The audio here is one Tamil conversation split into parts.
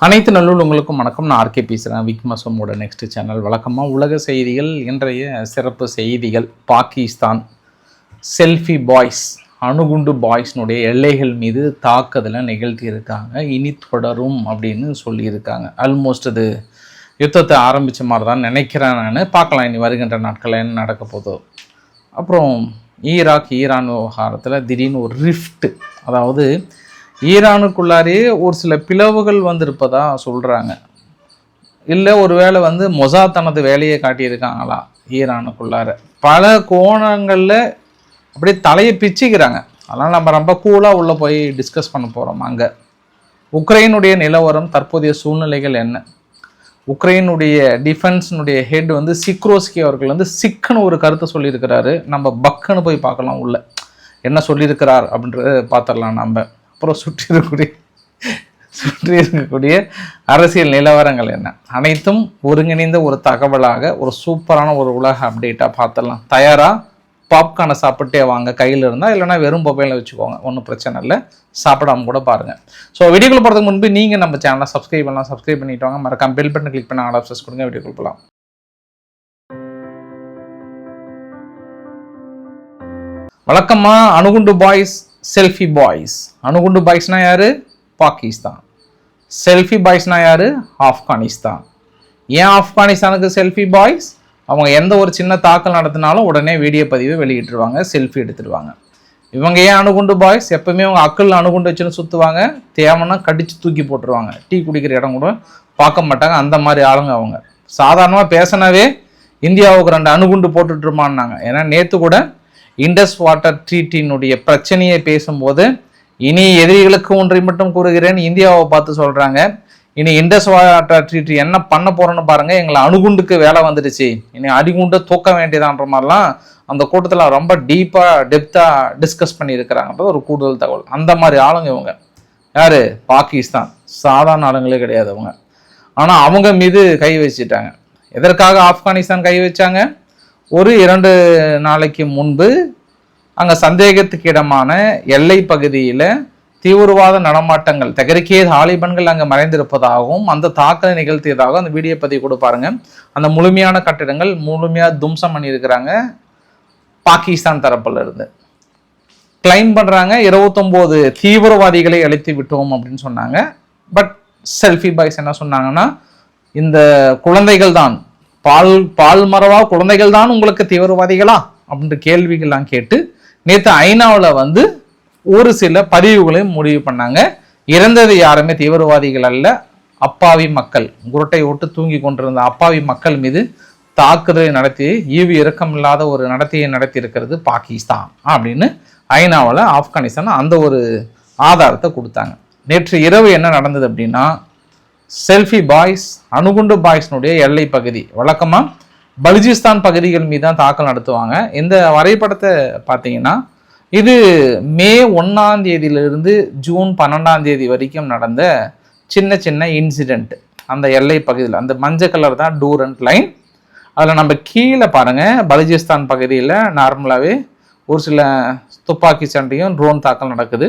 அனைத்து நல்லுள்ளவங்களுக்கும் வணக்கம். நான் ஆர்கே பேசுகிறேன். விக்மசமோட நெக்ஸ்ட் சேனல். வழக்கமாக உலக செய்திகள். இன்றைய சிறப்பு செய்திகள். பாகிஸ்தான் செல்ஃபி பாய்ஸ், அணுகுண்டு பாய்ஸ்னுடைய எல்லைகள் மீது தாக்குதலை நிகழ்த்தியிருக்காங்க. இனி தொடரும் அப்படின்னு சொல்லியிருக்காங்க. ஆல்மோஸ்ட் அது யுத்தத்தை ஆரம்பித்த மாதிரி தான் நினைக்கிறேன். நான் பார்க்கலாம் இனி வருகின்ற நாட்களில் என்ன நடக்க போதோ. அப்புறம் ஈரான் விவகாரத்தில் திடீர்னு ஒரு ரிஃப்ட், அதாவது ஈரானுக்குள்ளாரே ஒரு சில பிளவுகள் வந்திருப்பதா சொல்கிறாங்க. இல்லை ஒருவேளை மொசாத் தனது வேலையை காட்டியிருக்காங்களா ஈரானுக்குள்ளார. பல கோணங்களில் அப்படியே தலையை பிச்சுக்கிறாங்க. அதனால் நம்ம ரொம்ப கூலாக உள்ளே போய் டிஸ்கஸ் பண்ண போகிறோம். அங்கே உக்ரைனுடைய நிலவரம், தற்போதைய சூழ்நிலைகள் என்ன, உக்ரைனுடைய டிஃபென்ஸினுடைய ஹெட் சிக்ரோஸ்கி அவர்கள் சிக்குன்னு ஒரு கருத்தை சொல்லியிருக்கிறாரு. நம்ம பக்குன்னு போய் பார்க்கலாம் உள்ள என்ன சொல்லியிருக்கிறார் அப்படின்றத பார்த்துடலாம். நம்ம அப்புறம் சுற்றி இருக்கக்கூடிய அரசியல் நிலவரங்கள் என்ன, அனைத்தும் ஒருங்கிணைந்த ஒரு தகவலாக ஒரு சூப்பரான ஒரு உலக அப்டேட்டாக பார்த்துடலாம். தயாராக பாப்கார்னை சாப்பிட்டே வாங்க, கையில் இருந்தால், இல்லைனா வெறும் மொபைலில் வச்சுக்கோங்க, ஒன்றும் பிரச்சனை இல்லை, சாப்பிடாம கூட பாருங்கள். ஸோ வீடியோக்குள்ள போகிறதுக்கு முன்பு நீங்கள் நம்ம சேனலை சப்ஸ்கிரைப் பண்ணலாம். சப்ஸ்கிரைப் பண்ணிட்டு வாங்க. மறக்காம பெல் பட்டன் கிளிக் பண்ண ஆல் ஆப்ஷன்ஸ் கொடுங்க. வீடியோக்குள்ள போகலாம். வழக்கமாக அணுகுண்டு பாய்ஸ், செல்ஃபி பாய்ஸ். அணுகுண்டு பாய்ஸ்னா யாரு? பாகிஸ்தான். செல்ஃபி பாய்ஸ்னா யாரு? ஆப்கானிஸ்தான். ஏன் ஆப்கானிஸ்தானுக்கு செல்ஃபி பாய்ஸ்? அவங்க எந்த ஒரு சின்ன தாக்கல் நடத்தினாலும் உடனே வீடியோ பதிவை வெளியிட்டுருவாங்க, செல்ஃபி எடுத்துடுவாங்க. இவங்க ஏன் அணுகுண்டு பாய்ஸ்? எப்பவுமே அவங்க அக்கல் அணுகுண்டு வச்சுன்னு சுற்றுவாங்க, தேவைன்னா கடிச்சு தூக்கி போட்டுருவாங்க. டீ குடிக்கிற இடம் கூட பார்க்க மாட்டாங்க. அந்த மாதிரி ஆளுங்க அவங்க. சாதாரணமாக பேசினாவே இந்தியாவுக்கு 2 அணுகுண்டு போட்டுட்ருமான்னாங்க. ஏன்னா நேற்று கூட இண்டஸ் வாட்டர் ட்ரீட்டினுடைய பிரச்சனையை பேசும்போது, இனி எதிரிகளுக்கு ஒன்றை மட்டும் கூறுகிறேன், இந்தியாவை பார்த்து சொல்கிறாங்க. இனி இண்டஸ் வாட்டர் ட்ரீட்டி என்ன பண்ண போகிறோன்னு பாருங்கள், எங்களை அணுகுண்டுக்கு வேலை வந்துடுச்சு, இனி அடிகுண்டை தூக்க வேண்டியதான்ற மாதிரிலாம் அந்த கூட்டத்தில் ரொம்ப டெப்த்தாக டிஸ்கஸ் பண்ணியிருக்கிறாங்கன்றது ஒரு கூடுதல் தகவல். அந்த மாதிரி ஆளுங்க இவங்க. யார்? பாகிஸ்தான். சாதாரண ஆளுங்களே கிடையாது அவங்க. ஆனால் அவங்க மீது கை வச்சுட்டாங்க. எதற்காக ஆப்கானிஸ்தான் கை வச்சாங்க? ஒரு 2 நாளைக்கு முன்பு அங்கே சந்தேகத்துக்கு இடமான எல்லை பகுதியில் தீவிரவாத நடமாட்டங்கள், தெகரிக்கே தாலிபன்கள் அங்கே மறைந்திருப்பதாகவும் அந்த தாக்கலை நிகழ்த்தியதாகவும் அந்த வீடியோ பதிவு கொடுப்பாருங்க. அந்த முழுமையான கட்டிடங்கள் முழுமையாக தும்சம் பண்ணியிருக்கிறாங்க. பாகிஸ்தான் தரப்பில் இருந்து கிளைம் பண்ணுறாங்க 29 தீவிரவாதிகளை அழித்து விட்டோம் அப்படின்னு சொன்னாங்க. பட் செல்ஃபி பாய்ஸ் என்ன சொன்னாங்கன்னா, இந்த குழந்தைகள் தான், பால் மரவா குழந்தைகள் தான் உங்களுக்கு தீவிரவாதிகளா அப்படின்ற கேள்விகள்லாம் கேட்டு நேற்று ஐநாவில் ஒரு சில பதிவுகளையும் முடிவு பண்ணாங்க. இறந்தது யாருமே தீவிரவாதிகள் அல்ல, அப்பாவி மக்கள், குருட்டை ஓட்டு தூங்கி கொண்டிருந்த அப்பாவி மக்கள் மீது தாக்குதலை நடத்தி ஈவு இறக்கம் இல்லாத ஒரு நடத்தையை நடத்தி இருக்கிறது பாகிஸ்தான் அப்படின்னு ஐநாவில் ஆப்கானிஸ்தான் அந்த ஒரு ஆதாரத்தை கொடுத்தாங்க. நேற்று இரவு என்ன நடந்தது அப்படின்னா, செல்ஃபி பாய்ஸ், அணுகுண்டு பாய்ஸ்னுடைய எல்லை பகுதி, வழக்கமாக பலுச்சிஸ்தான் பகுதிகள் மீது தான் தாக்கல் நடத்துவாங்க. இந்த வரைபடத்தை பார்த்தீங்கன்னா, இது மே 1ஆம் தேதியிலிருந்து ஜூன் 12ஆம் தேதி வரைக்கும் நடந்த சின்ன சின்ன இன்சிடெண்ட் அந்த எல்லை பகுதியில். அந்த மஞ்சள் கலர் தான் டூரண்ட் லைன். அதில் நம்ம கீழே பாருங்கள், பலுச்சிஸ்தான் பகுதியில் நார்மலாகவே ஒரு சில துப்பாக்கி சண்டையும் ட்ரோன் தாக்கல் நடக்குது.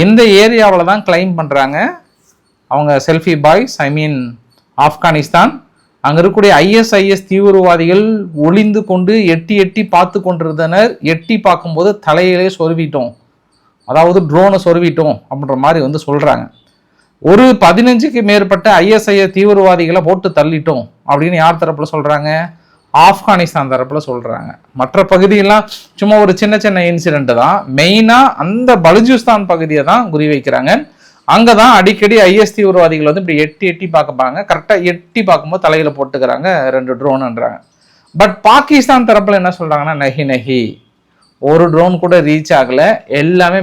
இந்த ஏரியாவில் தான் கிளைம் பண்ணுறாங்க அவங்க செல்ஃபி பாய்ஸ், ஆப்கானிஸ்தான். அங்கே இருக்கக்கூடிய ISIS தீவிரவாதிகள் ஒளிந்து கொண்டு எட்டி பார்த்து கொண்டிருந்தனர். எட்டி பார்க்கும்போது தலையிலே சொருவிட்டோம், அதாவது ட்ரோனை சொருவிட்டோம் அப்படின்ற மாதிரி சொல்கிறாங்க. ஒரு 15க்கு மேற்பட்ட ISIS தீவிரவாதிகளை போட்டு தள்ளிட்டோம் அப்படின்னு யார் தரப்பில் சொல்கிறாங்க? ஆப்கானிஸ்தான் தரப்பில் சொல்கிறாங்க. மற்ற பகுதியெல்லாம் சும்மா ஒரு சின்ன சின்ன இன்சிடென்ட் தான். மெயினாக அந்த பலுச்சிஸ்தான் பகுதியை தான் குறி வைக்கிறாங்க. அங்கே தான் அடிக்கடி IS தீவிரவாதிகள் இப்படி எட்டி பார்க்கப்பாங்க. கரெக்டாக எட்டி பார்க்கும்போது தலையில் போட்டுக்கிறாங்க 2 ட்ரோனுன்றாங்க. பட் பாகிஸ்தான் தரப்பில் என்ன சொல்கிறாங்கன்னா, நஹி ஒரு ட்ரோன் கூட ரீச் ஆகலை, எல்லாமே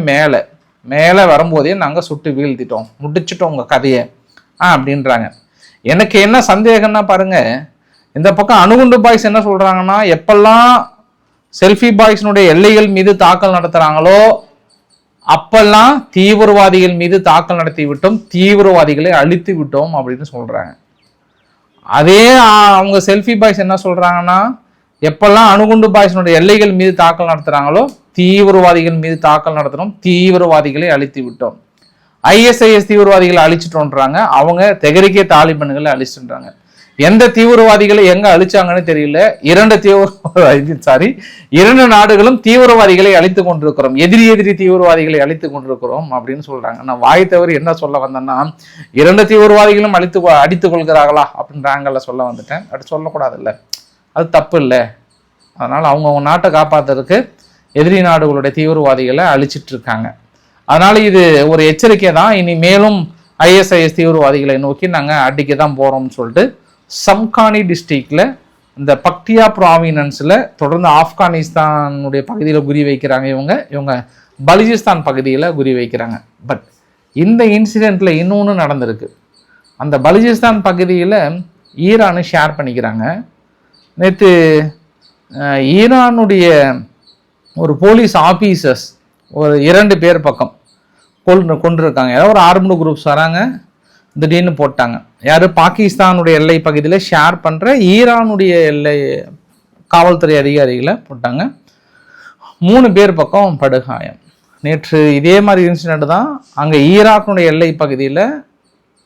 மேலே வரும்போதே நாங்கள் சுட்டு வீழ்த்திட்டோம், முடிச்சிட்டோம் உங்கள் கதையை அப்படின்றாங்க. எனக்கு என்ன சந்தேகம்னா பாருங்கள், இந்த பக்கம் அணுகுண்டு பாய்ஸ் என்ன சொல்கிறாங்கன்னா, எப்பெல்லாம் செல்ஃபி பாய்ஸ்னுடைய எல்லைகள் மீது தாக்கல் நடத்துகிறாங்களோ அப்பெல்லாம் தீவிரவாதிகள் மீது தாக்கல் நடத்தி விட்டோம், தீவிரவாதிகளை அழித்து விட்டோம் அப்படின்னு சொல்றாங்க. அதே அவங்க செல்ஃபி பாய்ஸ் என்ன சொல்றாங்கன்னா, எப்பெல்லாம் அணுகுண்டு பாய்ஸினுடைய எல்லைகள் மீது தாக்கல் நடத்துறாங்களோ தீவிரவாதிகள் மீது தாக்கல் நடத்தணும், தீவிரவாதிகளை அழித்து விட்டோம். ISIS தீவிரவாதிகளை அழிச்சிட்டோன்றாங்க, அவங்க தெஹ்ரிகே தாலிபான்களை அழிச்சுன்றாங்க. எந்த தீவிரவாதிகளை எங்க அழிச்சாங்கன்னு தெரியல. இரண்டு நாடுகளும் தீவிரவாதிகளை அழித்து கொண்டிருக்கிறோம், எதிரி தீவிரவாதிகளை அழித்து கொண்டிருக்கிறோம் அப்படின்னு சொல்றாங்க. நான் வாய் தவறு என்ன சொல்ல வந்தேன்னா, இரண்டு தீவிரவாதிகளும் அடித்துக் கொள்கிறார்களா அப்படின்றாங்கல்ல சொல்ல வந்துட்டேன். அப்படி சொல்லக்கூடாது இல்லை, அது தப்பு இல்லை. அதனால அவங்க நாட்டை காப்பாத்துறதுக்கு எதிரி நாடுகளுடைய தீவிரவாதிகளை அழிச்சிட்டு இருக்காங்க. அதனால இது ஒரு எச்சரிக்கை தான். இனி மேலும் ISIS தீவிரவாதிகளை நோக்கி நாங்கள் அடிக்க தான் போறோம்னு சொல்லிட்டு சம்கானி டிஸ்ட்ரிக்ட்ல இந்த பக்டியா ப்ராவினன்ஸ்ல தொடர்ந்து ஆப்கானிஸ்தானுடைய பகுதியில் குறி வைக்கிறாங்க. இவங்க பலுச்சிஸ்தான் பகுதியில் குறி வைக்கிறாங்க. பட் இந்த இன்சிடென்ட்ல இன்னொன்று நடந்திருக்கு. அந்த பலுச்சிஸ்தான் பகுதியில் ஈரானு ஷேர் பண்ணிக்கிறாங்க. நேற்று ஈரானுடைய ஒரு போலீஸ் ஆஃபீஸர்ஸ் ஒரு 2 பேர் பக்கம் கொண்டிருக்காங்க. ஏதாவது ஒரு ஆர்ம்டு குரூப்ஸ் வராங்க, திடீர்னு போட்டாங்க. யார்? பாகிஸ்தானுடைய எல்லை பகுதியில் ஷேர் பண்ணுற ஈரானுடைய எல்லை காவல்துறை அதிகாரிகளை போட்டாங்க. 3 பேர் பக்கம் படுகாயம். நேற்று இதே மாதிரி இன்சிடென்ட் தான் அங்கே ஈராக்குடைய எல்லை பகுதியில்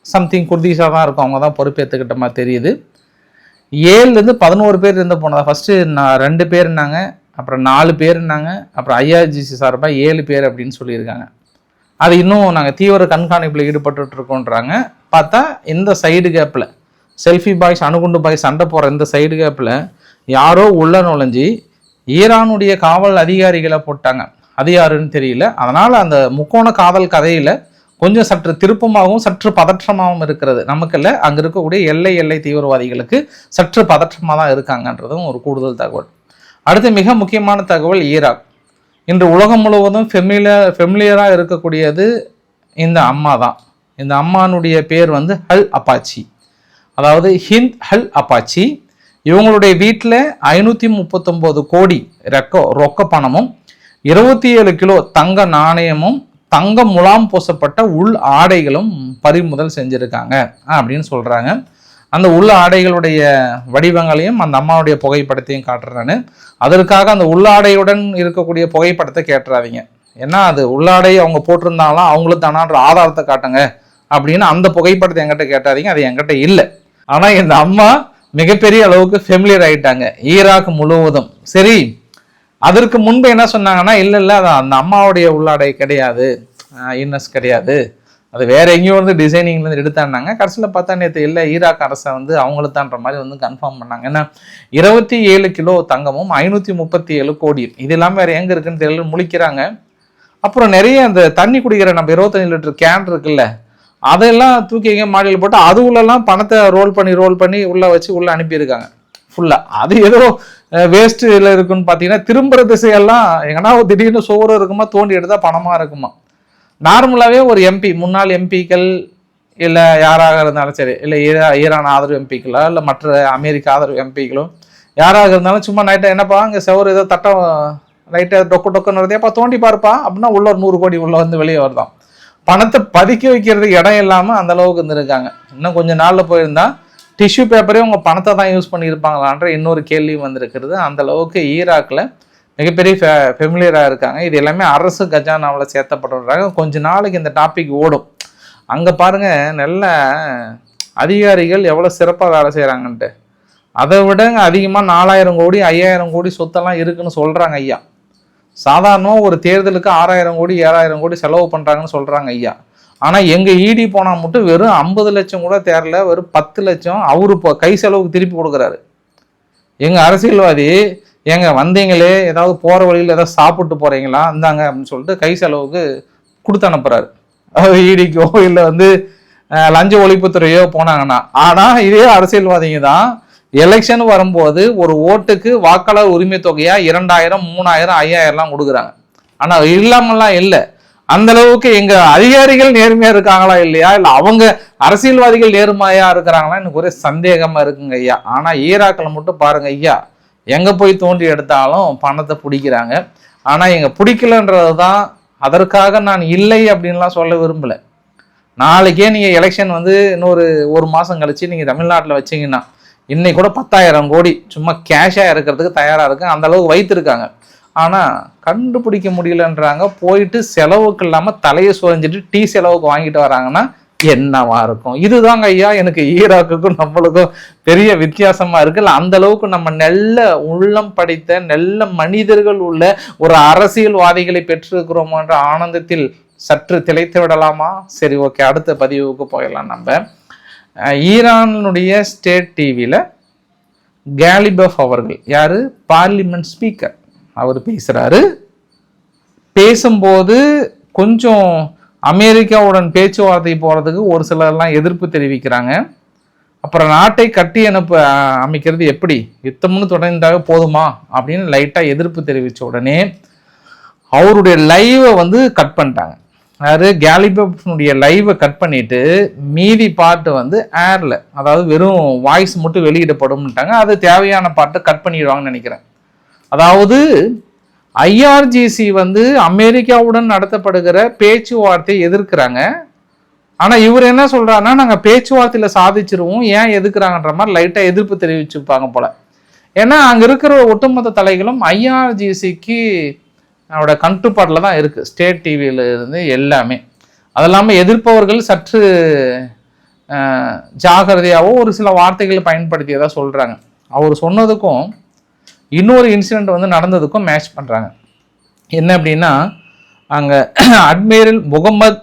சம்திங் குர்தீஸாக தான் இருக்கும், அவங்க தான் பொறுப்பேற்றுக்கிட்ட மாதிரி தெரியுது. 7லேருந்து 11 பேர் இருந்து போனதா. ஃபஸ்ட்டு 2 பேர் இருந்தாங்க, அப்புறம் 4 பேர் இருந்தாங்க, அப்புறம் IRGC சார்பாக 7 பேர் அப்படின்னு சொல்லியிருக்காங்க. அது இன்னும் நாங்கள் தீவிர கண்காணிப்பில் ஈடுபட்டு இருக்கோன்றாங்க. பார்த்தா இந்த சைடு கேப்பில் செல்ஃபி பாய்ஸ் அணுகுண்டு பாய்ஸ் சண்டை போகிற இந்த சைடு கேப்பில் யாரோ உள்ள நுழைஞ்சி ஈரானுடைய காவல் அதிகாரிகளை போட்டாங்க. அது யாருன்னு தெரியல. அதனால் அந்த முக்கோண காதல் கதையில் கொஞ்சம் சற்று திருப்பமாகவும் சற்று பதற்றமாகவும் இருக்கிறது. நமக்கு இல்லை, அங்கே இருக்கக்கூடிய எல்லை தீவிரவாதிகளுக்கு சற்று பதற்றமாக தான் இருக்காங்கன்றதும் ஒரு கூடுதல் தகவல். அடுத்து மிக முக்கியமான தகவல், ஈராக் இன்று உலகம் முழுவதும் ஃபெமிலியராக இருக்கக்கூடியது இந்த அம்மா தான். இந்த அம்மானுடைய பேர் ஹல் அப்பாச்சி, அதாவது ஹிந்த் ஹல் அப்பாச்சி. இவங்களுடைய வீட்டில் 539 கோடி ரொக்க பணமும் 27 கிலோ தங்க நாணயமும் தங்க முலாம் பூசப்பட்ட உள் ஆடைகளும் பறிமுதல் செஞ்சுருக்காங்க அப்படின்னு சொல்கிறாங்க. அந்த உள்ள ஆடைகளுடைய வடிவங்களையும் அந்த அம்மாவுடைய புகைப்படத்தையும் காட்டுறான்னு. அதற்காக அந்த உள்ளாடையுடன் இருக்கக்கூடிய புகைப்படத்தை கேட்டுறாதீங்க. ஏன்னா அது உள்ளாடை அவங்க போட்டிருந்தாலும் அவங்களுக்கு தானான்ற ஆதாரத்தை காட்டுங்க அப்படின்னு அந்த புகைப்படத்தை என்கிட்ட கேட்டாதீங்க, அது என்கிட்ட இல்லை. ஆனால் இந்த அம்மா மிகப்பெரிய அளவுக்கு ஃபெமிலியர் ஆகிட்டாங்க ஈராக் முழுவதும். சரி, அதற்கு முன்பு என்ன சொன்னாங்கன்னா, இல்லை அது அந்த அம்மாவுடைய உள்ளாடை கிடையாது, இன்னஸ் கிடையாது, அது வேற எங்கேயும் டிசைனிங்லேருந்து எடுத்தாண்டாங்க. கடைசியில் பார்த்தா நேற்று இல்லை, ஈராக் அரசை அவங்களுத்தான்ற மாதிரி கன்ஃபார்ம் பண்ணாங்க. ஏன்னா 27 கிலோ தங்கமும் 537 கோடியும் இது இல்லாமல் வேறு எங்கே இருக்குன்னு தெரியல முழிக்கிறாங்க. அப்புறம் நிறைய அந்த தண்ணி குடிக்கிற நம்ம 25 லிட்டர் கேன் இருக்குல்ல, அதெல்லாம் தூக்கி எங்கே மாடியில் போட்டு அது உள்ளெல்லாம் பணத்தை ரோல் பண்ணி உள்ளே வச்சு உள்ளே அனுப்பியிருக்காங்க ஃபுல்லாக. அது ஏதோ வேஸ்ட்டில் இருக்குன்னு பார்த்தீங்கன்னா திரும்புகிற திசையெல்லாம் எங்கன்னா திடீர்னு சோறு இருக்குமா, தோண்டி எடுத்தால் பணமாக இருக்குமா. நார்மலாகவே ஒரு எம்பி, முன்னாள் எம்பிக்கள் இல்லை யாராக இருந்தாலும் சரி, இல்லை ஈரான் ஆதரவு எம்பிக்களோ இல்லை மற்ற அமெரிக்க ஆதரவு எம்பிக்களோ யாராக இருந்தாலும் சும்மா நைட்டை என்னப்பா இங்கே செவரு ஏதோ தட்டம் லைட்டை டொக்குன்னு வருதேப்பா தோண்டி பாருப்பா அப்படின்னா உள்ள ஒரு 100 கோடி உள்ள வெளியே வருதான். பணத்தை பதுக்கி வைக்கிறதுக்கு இடம் இல்லாமல் அந்த அளவுக்கு இருந்திருக்காங்க. இன்னும் கொஞ்சம் நாளில் போயிருந்தா டிஷ்யூ பேப்பரே உங்கள் பணத்தை தான் யூஸ் பண்ணியிருப்பாங்களான்ற இன்னொரு கேள்வியும் வந்திருக்கிறது. அந்த அளவுக்கு ஈராக்கில் மிகப்பெரிய ஃபெமிலியராக இருக்காங்க. இது எல்லாமே அரசு கஜானாவில் சேர்த்தப்படுறாங்க. கொஞ்ச நாளைக்கு இந்த டாபிக் ஓடும். அங்கே பாருங்கள் நல்ல அதிகாரிகள் எவ்வளோ சிறப்பாக வேலை செய்கிறாங்கன்ட்டு. அதை விட அதிகமாக 4000 கோடி 5000 கோடி சொத்தெல்லாம் இருக்குன்னு சொல்கிறாங்க ஐயா. சாதாரணமாக ஒரு தேர்தலுக்கு 6000 கோடி 7000 கோடி செலவு பண்ணுறாங்கன்னு சொல்கிறாங்க ஐயா. ஆனால் எங்கள் இடி போனால் மட்டும் வெறும் 50 லட்சம் கூட தேரல, வெறும் 10 லட்சம் அவரு கை செலவுக்கு திருப்பி கொடுக்குறாரு. எங்கள் அரசியல்வாதி ஏங்க வந்தீங்களே ஏதாவது போகிற வழியில் ஏதாவது சாப்பிட்டு போகிறீங்களா இந்தாங்க அப்படின்னு சொல்லிட்டு கை செலவுக்கு கொடுத்து அனுப்புகிறாரு. இடிக்கோ இல்லை லஞ்ச ஒழிப்புத்துறையோ போனாங்கன்னா. ஆனால் இதே அரசியல்வாதிங்க தான் எலெக்ஷன் வரும்போது ஒரு ஓட்டுக்கு வாக்காளர் உரிமை தொகையா 2000 3000 5000 கொடுக்குறாங்க. ஆனால் இல்லாமல்லாம் இல்லை. அந்த அளவுக்கு எங்க அதிகாரிகள் நேர்மையா இருக்காங்களா இல்லையா, இல்லை அவங்க அரசியல்வாதிகள் நேர்மையா இருக்கிறாங்களா எனக்கு ஒரே சந்தேகமா இருக்குங்க ஐயா. ஆனா ஈராக்கில் மட்டும் பாருங்க ஐயா, எங்க போய் தோண்டி எடுத்தாலும் பணத்தை பிடிக்கிறாங்க. ஆனா எங்க பிடிக்கலன்றது தான். அதற்காக நான் இல்லை அப்படின்லாம் சொல்ல விரும்பல. நாளைக்கே நீங்க எலெக்ஷன் இன்னொரு 1 மாசம் கழிச்சு நீங்க தமிழ்நாட்டில் வச்சீங்கன்னா இன்னைக்கு கூட 10,000 கோடி சும்மா கேஷா இருக்கிறதுக்கு தயாரா இருக்கு. அந்த அளவுக்கு வைத்திருக்காங்க. ஆனால் கண்டுபிடிக்க முடியலன்றாங்க. போயிட்டு செலவுக்கு இல்லாமல் தலையை சுரஞ்சிட்டு டீ செலவுக்கு வாங்கிட்டு வராங்கன்னா என்னவா இருக்கும்? இதுதாங்க ஐயா எனக்கு ஈராக்குக்கும் நம்மளுக்கும் பெரிய வித்தியாசமா இருக்கு. அந்த அளவுக்கு நம்ம நல்ல உள்ளம் படைத்த நல்ல மனிதர்கள் உள்ள ஒரு அரசியல்வாதிகளை பெற்றிருக்கிறோம் என்ற ஆனந்தத்தில் சற்று திளைத்து விடலாமா? சரி, ஓகே, அடுத்த பதிவுக்கு போயிடலாம். நம்ம ஈரானுடைய ஸ்டேட் டிவியில் கேலிபஃப் அவர்கள், யாரு, பார்லிமெண்ட் ஸ்பீக்கர், அவர் பேசுறாரு. பேசும்போது கொஞ்சம் அமெரிக்காவுடன் பேச்சுவார்த்தை போறதுக்கு ஒரு சிலர்லாம் எதிர்ப்பு தெரிவிக்கிறாங்க. அப்புறம் நாட்டை கட்டி அமைக்கிறது எப்படி, யுத்தம்னு தொடர்ந்தாக போதுமா அப்படின்னு லைட்டா எதிர்ப்பு தெரிவிச்ச உடனே அவருடைய லைவை கட் பண்ணிட்டாங்க. யாரு, கேலிபஃப்னுடைய லைவை கட் பண்ணிட்டு மீதி பாட்டு ஏர்ல, அதாவது வெறும் வாய்ஸ் மட்டும் வெளியிடப்படும்ட்டாங்க. அது தேவையான பாட்டை கட் பண்ணிடுவாங்கன்னு நினைக்கிறேன். அதாவது ஐஆர்ஜிசி அமெரிக்காவுடன் நடத்தப்படுகிற பேச்சுவார்த்தையை எதிர்க்கிறாங்க. ஆனா இவர் என்ன சொல்றாருன்னா, நாங்க பேச்சுவார்த்தையில சாதிச்சிருவோம், ஏன் எதிர்க்கிறாங்கன்ற மாதிரி லைட்டா எதிர்ப்பு தெரிவிச்சுப்பாங்க போல. ஏன்னா அங்க இருக்கிற ஒட்டுமொத்த தலைகளும் ஐஆர்ஜிசிக்கு அவரோட கட்டுப்பாட்டில் தான் இருக்கு, ஸ்டேட் டிவியில இருந்து எல்லாமே. அது இல்லாமல் எதிர்ப்பவர்கள் சற்று ஜாகிரதையாவோ ஒரு சில வார்த்தைகள் பயன்படுத்தியதா சொல்றாங்க. அவர் சொன்னதுக்கும் இன்னொரு இன்சிடென்ட் நடந்ததுக்கும் மேட்ச் பண்றாங்க. என்ன அப்படின்னா, அங்க அட்மிரல் முகமது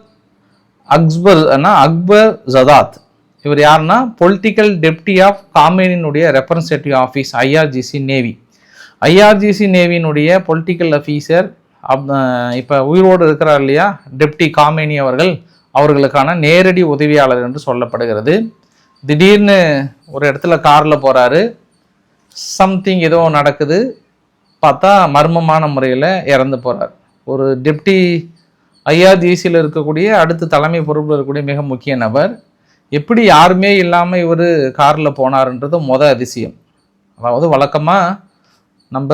அக்பர் ஜதாத், இவர் யாருன்னா பொலிட்டிக்கல் டெப்டி ஆஃப் காமேனியினுடைய representative office IRGC navy. IRGC நேவியினுடைய பொலிட்டிக்கல் அஃபீஸர் இப்போ உயிரோடு இருக்கிறார் இல்லையா, டெப்டி காமேனி அவர்களுக்கான நேரடி உதவியாளர் என்று சொல்லப்படுகிறது. திடீர்னு ஒரு இடத்துல காரில் போகிறாரு, சம்திங் ஏதோ நடக்குது, பார்த்தா மர்மமான முறையில் இறந்து போகிறார். ஒரு டெப்டி ஐஆர்ஜிசியில் இருக்கக்கூடிய அடுத்த தலைமை பொறுப்பில் இருக்கக்கூடிய மிக முக்கிய நபர். எப்படி யாருமே இல்லாமல் இவர் காரில் போனார்ன்றது அதிசயம். அதாவது வழக்கமாக நம்ம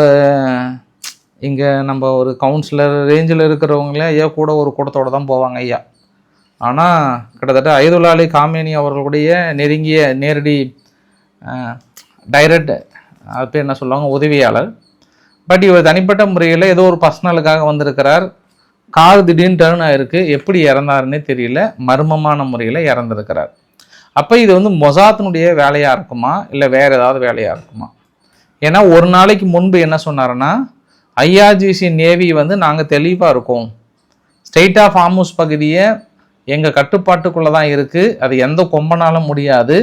இங்கே நம்ம ஒரு கவுன்சிலர் ரேஞ்சில் இருக்கிறவங்களே ஐயா கூட ஒரு கூட்டத்தோடு தான் போவாங்க ஐயா. ஆனால் கிட்டத்தட்ட அயதுல்லா அலி காமேனி அவர்களுடைய நெருங்கிய நேரடி டைரக்ட், அது பேர் என்ன சொல்லுவாங்க, உதவியாளர். பட் இவர் தனிப்பட்ட முறையில் ஏதோ ஒரு பர்சனலுக்காக வந்திருக்கிறார். கார் திடீர்னு டர்ன் ஆகிருக்கு, எப்படி இறந்தாருன்னே தெரியல, மர்மமான முறையில் இறந்துருக்கிறார். அப்போ இது மொசாத்தினுடைய வேலையாக இருக்குமா இல்லை வேறு ஏதாவது வேலையாக இருக்குமா? ஏன்னா ஒரு நாளைக்கு முன்பு என்ன சொன்னாருன்னா, ஐஆர்ஜிசி நேவி நாங்கள் தெளிவாக இருக்கோம், ஸ்டேட் ஆஃப் ஹார்முஸ் பகுதியை எங்கள் கட்டுப்பாட்டுக்குள்ளே தான் இருக்குது, அது எந்த கொம்பனாலும் முடியாது,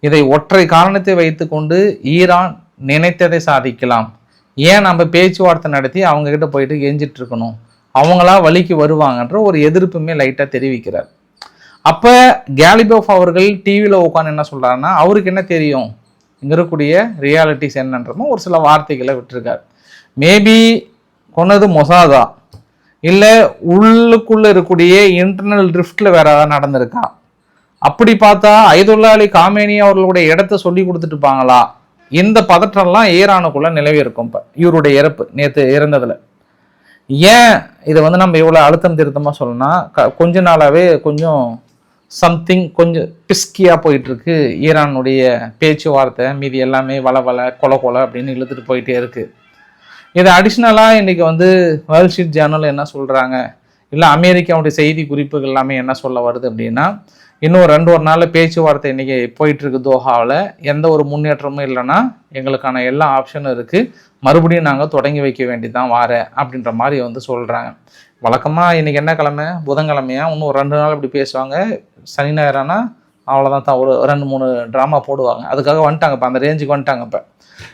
இதை ஒற்றை காரணத்தை வைத்து கொண்டு ஈரான் நினைத்ததை சாதிக்கலாம், ஏன் நம்ம பேச்சுவார்த்தை நடத்தி அவங்கக்கிட்ட போயிட்டு கெஞ்சிட்டு இருக்கணும், அவங்களா வழிக்கு வருவாங்கன்ற ஒரு எதிர்ப்புமே லைட்டாக தெரிவிக்கிறார். அப்போ கேலிபஃப் அவர்கள் டிவியில் உட்காந்து என்ன சொல்கிறாருன்னா, அவருக்கு என்ன தெரியும், இங்கே இருக்கக்கூடிய ரியாலிட்டிஸ் என்னன்றமோ ஒரு சில வார்த்தைகளை விட்டுருக்கார். மேபி கொன்னது மொசாதா, இல்லை உள்ளுக்குள்ளே இருக்கக்கூடிய இன்டர்னல் ட்ரிஃப்டில் வேற ஏதாவது நடந்திருக்கா? அப்படி பார்த்தா அயதுல்லா அலி காமேனி அவர்களுடைய இடத்த சொல்லி கொடுத்துட்டுப்பாங்களா? இந்த பதற்றம்லாம் ஈரானுக்குள்ளே நிலவி இருக்கும். இப்போ இவருடைய இறப்பு நேற்று இறந்ததில் ஏன் இதை நம்ம இவ்வளோ அழுத்தம் திருத்தமாக சொல்லணும்னா, கொஞ்ச நாளாகவே கொஞ்சம் சம்திங் கொஞ்சம் பிஸ்கியாக போயிட்டுருக்கு ஈரானுடைய பேச்சுவார்த்தை. மீதி எல்லாமே வள கொலை அப்படின்னு இழுத்துட்டு போயிட்டே இருக்குது. இது அடிஷ்னலாக இன்றைக்கி வேர்ல்ட் ஸ்ட்ரீட் ஜேர்னல் என்ன சொல்கிறாங்க, இல்லை அமெரிக்காவுடைய செய்தி குறிப்புகள் எல்லாமே என்ன சொல்ல வருது அப்படின்னா, இன்னும் 2 நாளில் பேச்சுவார்த்தை இன்றைக்கி போயிட்டுருக்கு தோஹாவில், எந்த ஒரு முன்னேற்றமும் இல்லைன்னா எங்களுக்கான எல்லா ஆப்ஷனும் இருக்குது, மறுபடியும் நாங்கள் தொடங்கி வைக்க வேண்டியதான் அப்படின்ற மாதிரி சொல்கிறாங்க. வழக்கமாக இன்றைக்கி என்ன கிழமை, புதன்கிழமையா, இன்னும் 2 நாள் இப்படி பேசுவாங்க. சனி ஞாயிறானா அவ்வளோதான், ஒரு 2-3 ட்ராமா போடுவாங்க. அதுக்காக வந்துட்டாங்க, இப்போ அந்த ரேஞ்சுக்கு வந்துட்டாங்க. இப்போ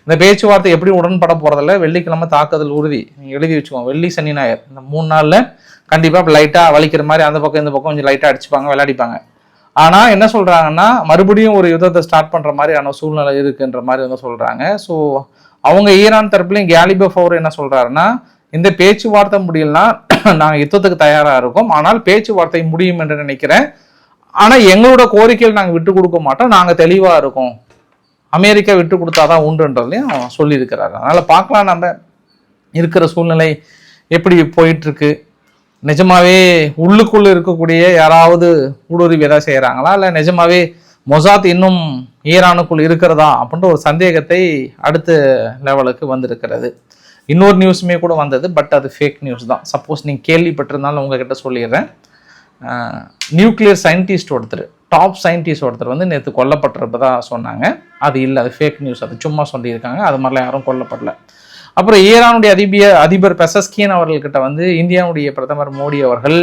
இந்த பேச்சுவார்த்தை எப்படி உடன்பட போகிறதில்ல, வெள்ளிக்கிழமை தாக்குதல் உறுதி, நீங்கள் எழுதி வச்சுக்கோங்க. வெள்ளி சனி ஞாயிறு இந்த 3 நாளில் கண்டிப்பாக லைட்டாக வலிக்கிற மாதிரி அந்த பக்கம் இந்த பக்கம் கொஞ்சம் லைட்டாக அடிச்சுப்பாங்க, விளையாடிப்பாங்க. ஆனால் என்ன சொல்கிறாங்கன்னா, மறுபடியும் ஒரு யுத்தத்தை ஸ்டார்ட் பண்ணுற மாதிரியான சூழ்நிலை இருக்குன்ற மாதிரி சொல்கிறாங்க. ஸோ அவங்க ஈரான் தரப்புலையும் கேலிபஃப் அவர் என்ன சொல்கிறாருன்னா, இந்த பேச்சுவார்த்தை முடியலன்னா நாங்கள் யுத்தத்துக்கு தயாராக இருக்கோம், ஆனால் பேச்சுவார்த்தை முடியும் என்று நினைக்கிறேன், ஆனால் எங்களோட கோரிக்கையில் நாங்கள் விட்டு கொடுக்க மாட்டோம், நாங்கள் தெளிவாக இருக்கோம், அமெரிக்கா விட்டு கொடுத்தாதான் உண்டுன்றதையும் அவன் சொல்லியிருக்கிறாரு. அதனால் பார்க்கலாம் நம்ம இருக்கிற சூழ்நிலை எப்படி போயிட்டுருக்கு. நிஜமாவே உள்ளுக்குள்ளே இருக்கக்கூடிய யாராவது ஊடுருவி எதாவது செய்கிறாங்களா, இல்லை நிஜமாவே மொசாத் இன்னும் ஈரானுக்குள் இருக்கிறதா அப்படின்ற ஒரு சந்தேகத்தை அடுத்த லெவலுக்கு வந்திருக்கிறது. இன்னொரு நியூஸுமே கூட வந்தது, பட் அது ஃபேக் நியூஸ் தான். சப்போஸ் நீங்கள் கேள்விப்பட்டிருந்தாலும் உங்ககிட்ட சொல்லிடுறேன். நியூக்ளியர் சயின்டிஸ்ட் ஒருத்தர், டாப் சயின்டிஸ்ட் ஒருத்தர் வந்து நேற்று கொல்லப்பட்டிருப்பதா சொன்னாங்க. அது இல்லை, அது ஃபேக் நியூஸ், அது சும்மா சொல்லியிருக்காங்க. அது மாதிரிலாம் யாரும் கொல்லப்படல. அப்புறம் ஈரானுடைய அதிபர் பெசஸ்கியன் அவர்கள்கிட்ட வந்து இந்தியாவுடைய பிரதமர் மோடி அவர்கள்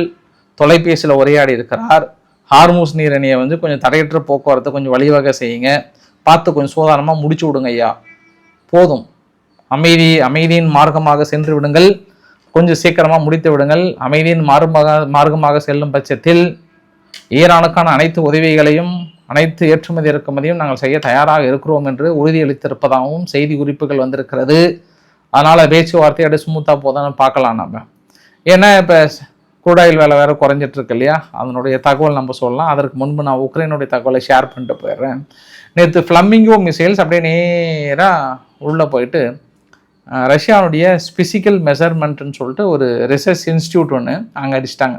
தொலைபேசியில் உரையாடி இருக்கிறார். ஹார்மூஸ் நீரிணையை வந்து கொஞ்சம் தடையற்ற போக்குவரத்தை கொஞ்சம் வழிவகை செய்யுங்க, பார்த்து கொஞ்சம் சோதானமாக முடிச்சு விடுங்க ஐயா, போதும், அமைதியின் மார்க்கமாக சென்று விடுங்கள், கொஞ்சம் சீக்கிரமாக முடித்து விடுங்கள். அமைதியின் மார்க்கமாக செல்லும் பட்சத்தில் ஈரானுக்கான அனைத்து உதவிகளையும் அனைத்து ஏற்றுமதி இறக்குமதியும் நாங்கள் செய்ய தயாராக இருக்கிறோம் என்று உறுதியளித்திருப்பதாகவும் செய்தி குறிப்புகள் வந்திருக்கிறது. அதனால் பேச்சுவார்த்தை அப்படியே ஸ்மூத்தாக போதான்னு பார்க்கலாம் நம்ம. ஏன்னா இப்போ குரூடாயில் வேலை வேறு குறைஞ்சிட்டு இருக்கு இல்லையா, அதனுடைய தகவல் நம்ம சொல்லலாம். அதற்கு முன்பு நான் உக்ரைனுடைய தகவலை ஷேர் பண்ணிட்டு போயிடுறேன். நேற்று ஃப்ளமிங்கோ மிசைல்ஸ் அப்படியே நேராக உள்ளே போயிட்டு ரஷ்யாவுடைய ஸ்பிசிக்கல் மெஷர்மெண்ட்டுன்னு சொல்லிட்டு ஒரு ரிசர்ச் இன்ஸ்டியூட் ஒன்று அங்கே அடிச்சிட்டாங்க.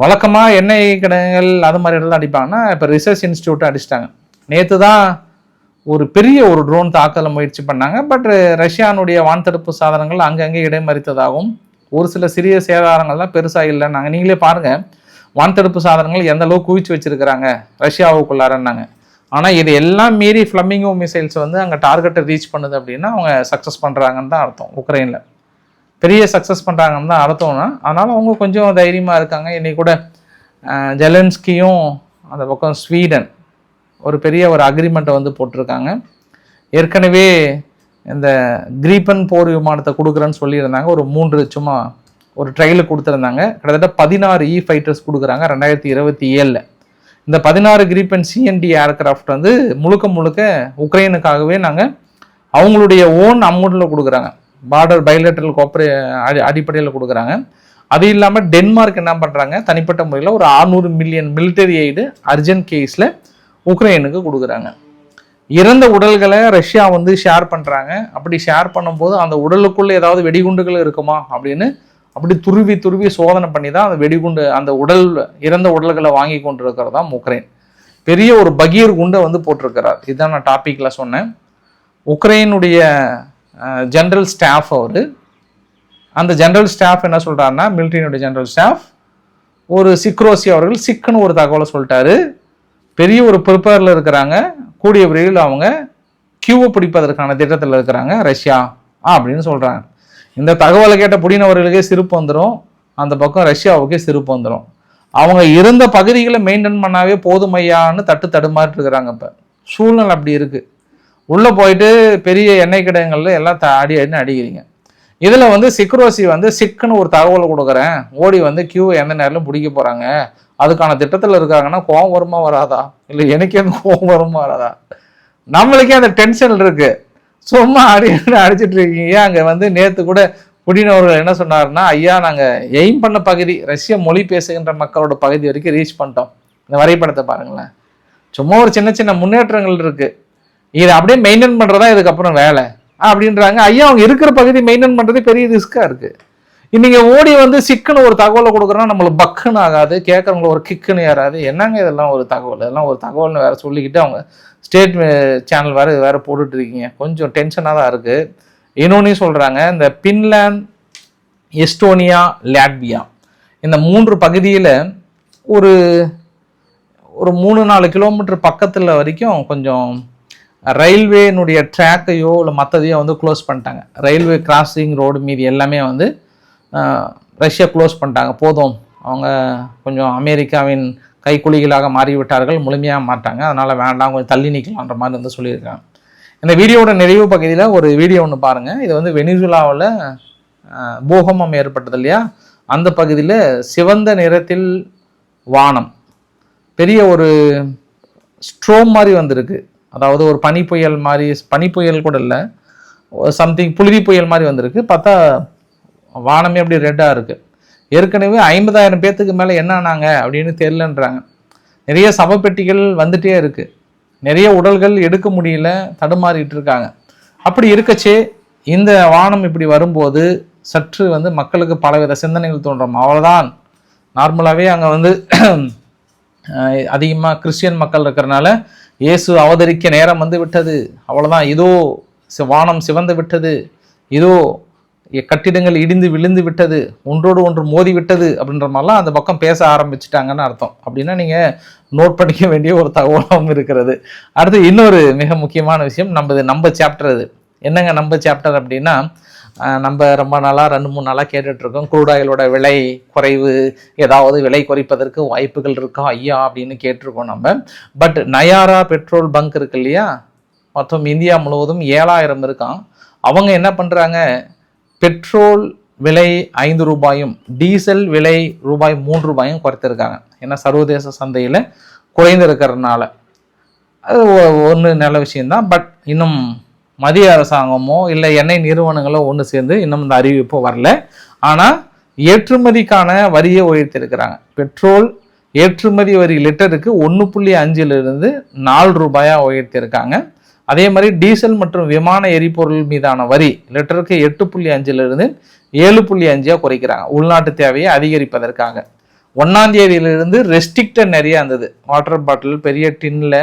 வழக்கமாக எண்ணெய் கிடங்குகள் அது மாதிரி எல்லாம் அடிப்பாங்கன்னா இப்போ ரிசர்ச் இன்ஸ்டியூட்டை அடிச்சிட்டாங்க. நேற்று தான் ஒரு பெரிய ஒரு ட்ரோன் தாக்கல முயற்சி பண்ணாங்க. பட் ரஷ்யானுடைய வான்தடுப்பு சாதனங்கள் அங்கங்கே இடைமறித்ததாகவும் ஒரு சில சிறிய சேதாரங்கள்லாம் பெருசாக இல்லைன்னாங்க. நீங்களே பாருங்கள், வான்தடுப்பு சாதனங்கள் எந்த அளவுக்கு குவிச்சு வச்சுருக்கிறாங்க ரஷ்யாவுக்குள்ளாரன்னாங்க. ஆனால் இது எல்லாம் மீறி ஃப்ளமிங்கோ மிசைல்ஸ் வந்து அங்கே டார்கெட்டை ரீச் பண்ணுது அப்படின்னா அவங்க சக்ஸஸ் பண்ணுறாங்கன்னு தான் அர்த்தம். உக்ரைனில் பெரிய சக்ஸஸ் பண்ணுறாங்கன்னு தான் அர்த்தம்னா, அதனால் அவங்க கொஞ்சம் தைரியமாக இருக்காங்க. இன்றைக்கி கூட ஜெலன்ஸ்கியும் அந்த பக்கம் ஸ்வீடன் ஒரு பெரிய ஒரு அக்ரிமெண்ட்டை வந்து போட்டிருக்காங்க. ஏற்கனவே இந்த கிரீப்பன் போர் விமானத்தை கொடுக்குறேன்னு சொல்லியிருந்தாங்க. ஒரு 3 சும்மா ஒரு ட்ரையலுக்கு கொடுத்துருந்தாங்க. கிட்டத்தட்ட 16 ஃபைட்டர்ஸ் கொடுக்குறாங்க 2027. இந்த 16 கிரீப்பன் சிஎன்டி ஏர்கிராஃப்ட் வந்து முழுக்க உக்ரைனுக்காகவே நாங்கள் அவங்களுடைய ஓன் அமௌண்ட்டில் கொடுக்குறாங்க. பார்டர் பைலேட்டரல் அடிப்படையில் கொடுக்குறாங்க. அது இல்லாமல் டென்மார்க் என்ன பண்ணுறாங்க, தனிப்பட்ட முறையில் ஒரு 600 மில்லியன் மிலிட்டரி எய்டு அர்ஜென்ட் கேஸில் உக்ரைனுக்கு கொடுக்குறாங்க. இறந்த உடல்களை ரஷ்யா வந்து ஷேர் பண்ணுறாங்க. அப்படி ஷேர் பண்ணும்போது அந்த உடலுக்குள்ளே ஏதாவது வெடிகுண்டுகள் இருக்குமா அப்படின்னு அப்படி துருவி சோதனை பண்ணி தான் அந்த வெடிகுண்டு அந்த இறந்த உடல்களை வாங்கி கொண்டு இருக்கிறதா உக்ரைன். பெரிய ஒரு பகீர் குண்டை வந்து போட்டிருக்கிறார். இதுதான் நான் டாப்பிக்கில் சொன்னேன். உக்ரைனுடைய ஜென்ரல் ஸ்டாஃப் அவர், அந்த ஜென்ரல் ஸ்டாஃப் என்ன சொல்கிறாருன்னா, மிலிட்ரியினுடைய ஜென்ரல் ஸ்டாஃப் ஒரு சிக்ரோசி அவர்கள் சிக்குன்னு ஒரு தகவலை சொல்லிட்டாரு. பெரிய ஒரு ப்ரிப்பேரில் இருக்கிறாங்க, கூடிய விரைவில் அவங்க கியூவை பிடிப்பதற்கான திட்டத்தில் இருக்கிறாங்க ரஷ்யா அப்படின்னு சொல்கிறாங்க. இந்த தகவலை கேட்ட புடின் அவர்களுக்கே சிரிப்பு வந்துடும், அந்த பக்கம் ரஷ்யாவுக்கே சிரிப்பு வந்துடும். அவங்க இருந்த பகுதிகளை மெயின்டைன் பண்ணாவே போதுமையான்னு தடுமாறிட்டு இருக்கிறாங்க. இப்போ சூழ்நிலை அப்படி இருக்குது. உள்ளே போயிட்டு பெரிய எண்ணெய் கிடங்குகளில் எல்லாம் அடிக்கிறீங்க. இதில் வந்து சிக்ரோசி வந்து சிக்குன்னு ஒரு தகவலை கொடுக்குறேன், ஓடி வந்து கியூவை எந்த நேரம் பிடிக்க போகிறாங்க, அதுக்கான திட்டத்தில் இருக்காங்கன்னா கோவம் வருமா வராதா, இல்லை எனக்கே கோவம் வருமா வராதா? நம்மளுக்கே அந்த டென்ஷன் இருக்குது. சும்மா அடிச்சிட்டு இருக்கீங்க. அங்கே வந்து நேற்று கூட புடின் அவர்கள் என்ன சொன்னார்னா, ஐயா நாங்கள் எய்ம் பண்ண பகுதி ரஷ்ய மொழி பேசுகின்ற மக்களோட பகுதி வரைக்கும் ரீச் பண்ணிட்டோம். இந்த வரைபடத்தை பாருங்களேன், சும்மா ஒரு சின்ன முன்னேற்றங்கள் இருக்குது, இதை அப்படியே மெயின்டைன் பண்ணுறதா இதுக்கப்புறம் வேலை அப்படின்றாங்க. ஐயா அவங்க இருக்கிற பகுதி மெயின்டைன் பண்ணுறதே பெரிய ரிஸ்க்காக இருக்குது. இன்னைக்கு ஓடி வந்து சிக்குன்னு ஒரு தகவலை கொடுக்குறோன்னா நம்மளுக்கு பக்குன்னு ஆகாது, கேட்குறவங்களுக்கு ஒரு கிக்குன்னு ஏறாது. என்னங்க இதெல்லாம் ஒரு தகவல், இதெல்லாம் ஒரு தகவல்னு வேறு சொல்லிக்கிட்டு அவங்க ஸ்டேட் சேனல் வேறு போட்டுட்டு இருக்கீங்க. கொஞ்சம் டென்ஷனாக தான் இருக்குது. இன்னொன்னு சொல்கிறாங்க, இந்த பின்லாந்து, எஸ்டோனியா, லாட்வியா இந்த 3 பகுதியில் ஒரு 3-4 கிலோமீட்டர் பக்கத்தில் வரைக்கும் கொஞ்சம் ரயில்வேனுடைய ட்ராக்கையோ இல்லை மற்றதையோ வந்து க்ளோஸ் பண்ணிட்டாங்க. ரயில்வே கிராசிங் ரோடு மீதி எல்லாமே வந்து ரஷ்யா க்ளோஸ் பண்ணிட்டாங்க. போதும், அவங்க கொஞ்சம் அமெரிக்காவின் கைக்குலிகளாக மாறிவிட்டார்கள், முழுமையாக மாட்டாங்க, அதனால் வேண்டாம், கொஞ்சம் தள்ளி நிற்கலான்ற மாதிரி வந்து சொல்லியிருக்காங்க. இந்த வீடியோட நிறைவு பகுதியில் ஒரு வீடியோ ஒன்று பாருங்கள். இது வந்து வெனிசுலாவில் பூகம்பம் ஏற்பட்டது இல்லையா, அந்த பகுதியில் சிவந்த நிறத்தில் வானம் பெரிய ஒரு ஸ்ட்ரோம் மாதிரி வந்திருக்கு. அதாவது ஒரு பனிப்புயல் மாதிரி, பனிப்புயல் கூட இல்லை, சம்திங் புழுதி புயல் மாதிரி வந்திருக்கு. பார்த்தா வானமே அப்படி ரெட்டாக இருக்குது. ஏற்கனவே 50,000 பேர்த்துக்கு மேலே என்ன ஆனாங்க அப்படின்னு தெரியலன்றாங்க. நிறைய சவப்பெட்டிகள் வந்துட்டே இருக்குது, நிறைய உடல்கள் எடுக்க முடியல, தடுமாறிட்டு இருக்காங்க. அப்படி இருக்கச்சே இந்த வானம் இப்படி வரும்போது சற்று வந்து மக்களுக்கு பலவித சிந்தனைகள் தோன்றும். அவ்வளோதான், நார்மலாகவே அங்கே வந்து அதிகமாக கிறிஸ்டியன் மக்கள் இருக்கிறனால இயேசு அவதரிக்க நேரம் வந்து விட்டது, அவ்வளோதான், இதோ வானம் சிவந்து விட்டது, ஏதோ கட்டிடங்கள் இடிந்து விழுந்து விட்டது, ஒன்றோடு ஒன்று மோதி விட்டது அப்படின்ற மாதிரிலாம் அந்த பக்கம் பேச ஆரம்பிச்சிட்டாங்கன்னு அர்த்தம். அப்படின்னா நீங்கள் நோட் பண்ணிக்க வேண்டிய ஒரு தகவலும் இருக்கிறது. அடுத்து இன்னொரு மிக முக்கியமான விஷயம், நம்ம சாப்டர் அது என்னங்க நம்ம சாப்டர் அப்படின்னா, நம்ம ரொம்ப நாளாக 2-3 நாளாக கேட்டுட்ருக்கோம், க்ரூட் ஆயிலோட விலை குறைவு, ஏதாவது விலை குறைப்பதற்கு வாய்ப்புகள் இருக்கா ஐயா அப்படின்னு கேட்டிருக்கோம் நம்ம. பட் நயாரா பெட்ரோல் பங்க் இருக்கு இல்லையா, மொத்தம் இந்தியா முழுவதும் 7000 இருக்கான். அவங்க என்ன பண்ணுறாங்க, பெட்ரோல் விலை 5 ரூபாயும் டீசல் விலை ரூபாய் 3 குறைத்திருக்காங்க. ஏன்னா சர்வதேச சந்தையில் குறைந்திருக்கிறதுனால அது ஒன்று நல்ல விஷயம்தான். பட் இன்னும் மத்திய அரசாங்கமோ இல்லை எண்ணெய் நிறுவனங்களோ ஒன்று சேர்ந்து இன்னும் இந்த அறிவிப்போ வரல. ஆனால் ஏற்றுமதிக்கான வரியை உயர்த்திருக்கிறாங்க. பெட்ரோல் ஏற்றுமதி வரி லிட்டருக்கு 1.5 4 உயர்த்தியிருக்காங்க. அதே மாதிரி டீசல் மற்றும் விமான எரிபொருள் மீதான வரி லிட்டருக்கு 8.5 7.5 குறைக்கிறாங்க, உள்நாட்டு தேவையை அதிகரிப்பதற்காக. 1ஆம் தேதியிலிருந்து ரெஸ்ட்ரிக்டட் நிறைய இருந்தது. வாட்டர் பாட்டில், பெரிய டின்னில்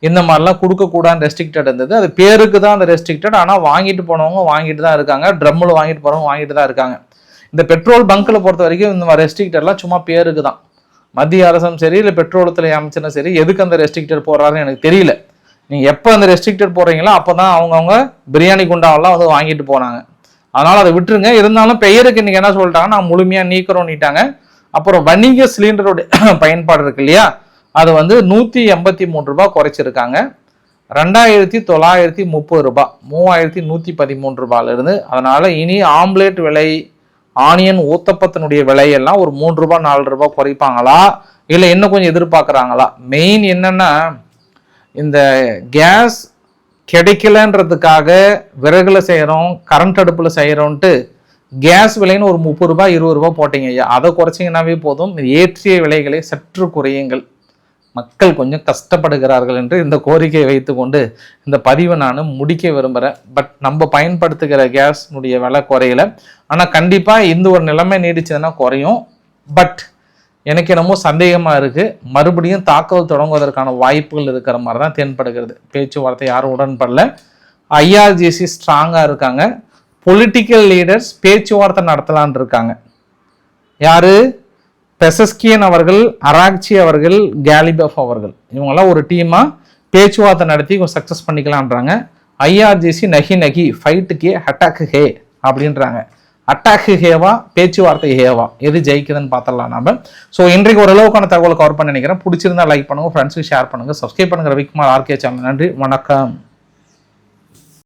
இந்த மாதிரிலாம் கொடுக்கக்கூடாது ரெஸ்ட்ரிக்டட் இருந்தது. அது பேருக்கு தான் அந்த ரெஸ்ட்ரிக்டட், ஆனால் வாங்கிட்டு போனவங்க வாங்கிட்டு தான் இருக்காங்க, ட்ரம்மில் வாங்கிட்டு போகிறவங்க வாங்கிட்டு தான் இருக்காங்க. இந்த பெட்ரோல் பங்க்கில் பொறுத்த வரைக்கும் இந்த மாதிரி ரெஸ்ட்ரிக்டட்லாம் சும்மா பேருக்கு தான். மத்திய அரசும் சரி இல்லை பெட்ரோலத்தில் அமைச்சரும் சரி எதுக்கு அந்த ரெஸ்ட்ரிக்டட் போடுறாருன்னு எனக்கு தெரியல. நீங்கள் எப்போ அந்த ரெஸ்ட்ரிக்டட் போடுறீங்களோ அப்போ தான் அவங்கவுங்க பிரியாணி குண்டாவெல்லாம் வந்து வாங்கிட்டு போனாங்க. அதனால் அதை விட்டுருங்க. இருந்தாலும் பெயருக்கு இன்றைக்கி என்ன சொல்லிட்டாங்க, நான் முழுமையாக நீக்கிறோன்னிட்டாங்க. அப்புறம் வணிக சிலிண்டருடைய பயன்பாடு இருக்கு இல்லையா, அது வந்து 183 ரூபாய் குறைச்சிருக்காங்க. 2930 ரூபாய் 3113 இருந்து. அதனால் இனி ஆம்லேட் விலை, ஆனியன் ஊத்தப்பத்தினுடைய விலையெல்லாம் ஒரு 3 ரூபாய் 4 ரூபாய் குறைப்பாங்களா இல்லை இன்னும் கொஞ்சம் எதிர்பார்க்குறாங்களா? மெயின் என்னென்னா, இந்த கேஸ் கிடைக்கலன்றதுக்காக விறகுல செய்கிறோம், கரண்ட் அடுப்பில் செய்கிறோன்ட்டு கேஸ் விலைன்னு ஒரு 30 ரூபாய் 20 ரூபாய் போட்டீங்க ஐயா, அதை குறைச்சிங்கன்னாவே போதும். ஏற்றிய விலைகளை சற்று குறையுங்கள், மக்கள் கொஞ்சம் கஷ்டப்படுகிறார்கள் என்று இந்த கோரிக்கையை வைத்துக்கொண்டு இந்த பதிவை நான் முடிக்க விரும்புகிறேன். பட் நம்ம பயன்படுத்துகிற கேஸ்னுடைய விலை குறையல. ஆனால் கண்டிப்பாக இந்த ஒரு நிலைமை நீடிச்சதுன்னா குறையும். பட் எனக்கு என்னமோ சந்தேகமாக இருக்குது, மறுபடியும் தாக்குதல் தொடங்குவதற்கான வாய்ப்புகள் இருக்கிற மாதிரி தான் தென்படுகிறது. பேச்சுவார்த்தை யாரும் உடன்படல. IRGC ஸ்ட்ராங்காக இருக்காங்க. பொலிட்டிக்கல் லீடர்ஸ் பேச்சுவார்த்தை நடத்தலான் இருக்காங்க. யாரு? பெசஸ்கியன் அவர்கள், அராக்சி அவர்கள், கேலிபஃப் அவர்கள், இவங்கெல்லாம் ஒரு டீமாக பேச்சுவார்த்தை நடத்தி சக்ஸஸ் பண்ணிக்கலான்றாங்க. IRGC நகி ஃபைட்டுக்கே அட்டாக் ஹே அப்படின்றாங்க. அட்டாக் ஹேவா பேச்சுவார்த்தை ஹேவா, எது ஜெயிக்குதுன்னு பார்த்துடலாம் நம்ம. ஸோ இன்றைக்கு ஓரளவுக்கான தகவலை கவர் பண்ண நினைக்கிறேன். பிடிச்சிருந்தா லைக் பண்ணுங்க, ஃப்ரெண்ட்ஸுக்கு ஷேர் பண்ணுங்க, சப்ஸ்கிரைப் பண்ணுங்க. Ravikumar RK channel. நன்றி, வணக்கம்.